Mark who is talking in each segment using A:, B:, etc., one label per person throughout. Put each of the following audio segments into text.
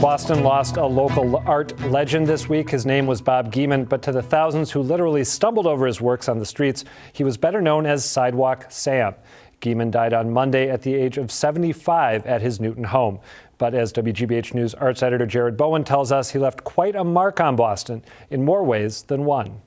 A: Boston lost a local art legend this week. His name was Bob Guillemin, but to the thousands who literally stumbled over his works on the streets, he was better known as Sidewalk Sam. Guillemin died on Monday at the age of 75 at his Newton home. But as WGBH News arts editor Jared Bowen tells us, he left quite a mark on Boston in more ways than one.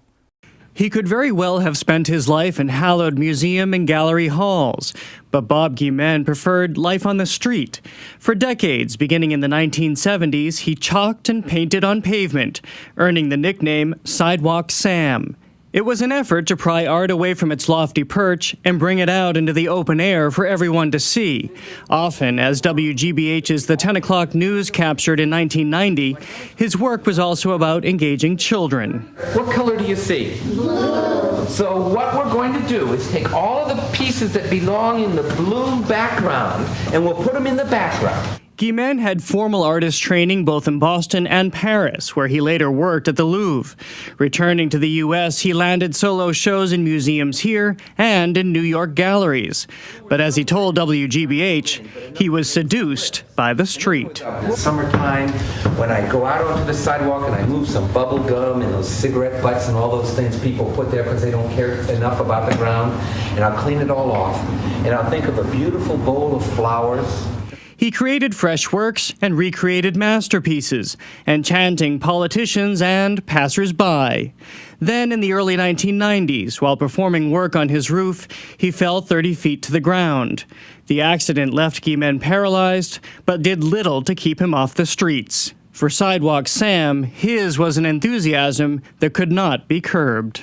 B: He could very well have spent his life in hallowed museum and gallery halls, but Bob Guillemin preferred life on the street. For decades, beginning in the 1970s, he chalked and painted on pavement, earning the nickname Sidewalk Sam. It was an effort to pry art away from its lofty perch and bring it out into the open air for everyone to see. Often, as WGBH's The 10 O'Clock News captured in 1990, his work was also about engaging children.
C: What color do you see? Blue. So what we're going to do is take all of the pieces that belong in the blue background and we'll put them in the background.
B: Guillemin had formal artist training both in Boston and Paris, where he later worked at the Louvre. Returning to the U.S., he landed solo shows in museums here and in New York galleries. But as he told WGBH, he was seduced by the street.
C: Summertime, when I go out onto the sidewalk and I move some bubble gum and those cigarette butts and all those things people put there because they don't care enough about the ground, and I'll clean it all off, and I'll think of a beautiful bowl of flowers.
B: He created fresh works and recreated masterpieces, enchanting politicians and passers-by. Then in the early 1990s, while performing work on his roof, he fell 30 feet to the ground. The accident left Guillemin paralyzed, but did little to keep him off the streets. For Sidewalk Sam, his was an enthusiasm that could not be curbed.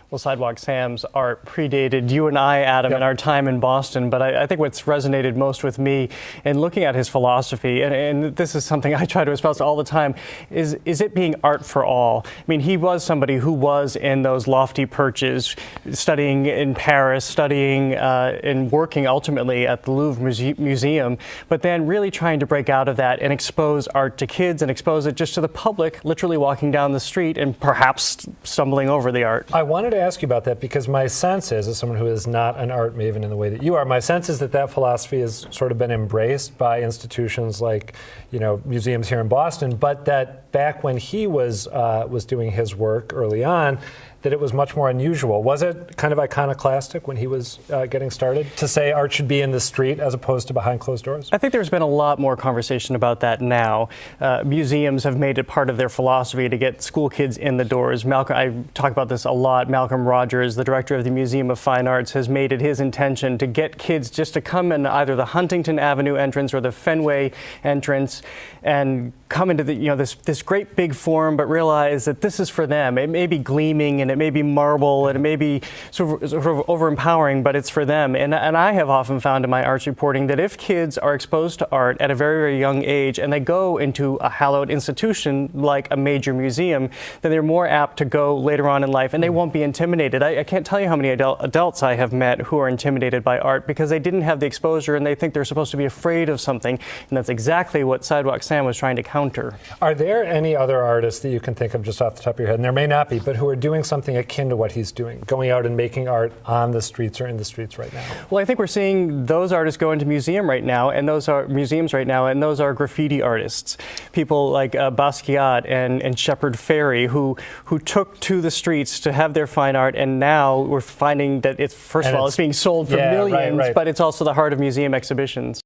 D: Well, Sidewalk Sam's art predated you and I, Adam, in our time in Boston, but I think what's resonated most with me in looking at his philosophy, and this is something I try to espouse all the time, is it being art for all. I mean, he was somebody who was in those lofty perches, studying in Paris, studying and working ultimately at the Louvre Museum, but then really trying to break out of that and expose art to kids and expose it just to the public, literally walking down the street and perhaps stumbling over the art.
A: I wanted to ask you about that because my sense is, as someone who is not an art maven in the way that you are, my sense is that that philosophy has sort of been embraced by institutions like, museums here in Boston, but that back when he was doing his work early on, that it was much more unusual. Was it kind of iconoclastic when he was getting started to say art should be in the street as opposed to behind closed doors?
D: I think there's been a lot more conversation about that now. Museums have made it part of their philosophy to get school kids in the doors. I talk about this a lot. Malcolm Rogers, the director of the Museum of Fine Arts, has made it his intention to get kids just to come in either the Huntington Avenue entrance or the Fenway entrance and come into the, this great big forum, but realize that this is for them. It may be gleaming and it may be marble and it may be sort of overempowering, but it's for them. And I have often found in my arts reporting that if kids are exposed to art at a very, very young age and they go into a hallowed institution like a major museum, then they're more apt to go later on in life and they won't be intimidated. I can't tell you how many adults I have met who are intimidated by art because they didn't have the exposure and they think they're supposed to be afraid of something. And that's exactly what Sidewalk Sam was trying to counter.
A: Are there any other artists that you can think of just off the top of your head, and there may not be, but who are doing something akin to what he's doing, going out and making art on the streets or in the streets right now?
D: Well, I think we're seeing those artists go into museums right now, and those are graffiti artists. People like Basquiat and Shepard Fairey who took to the streets to have their fine art, and now we're finding that it's being sold for millions, but it's also the heart of museum exhibitions.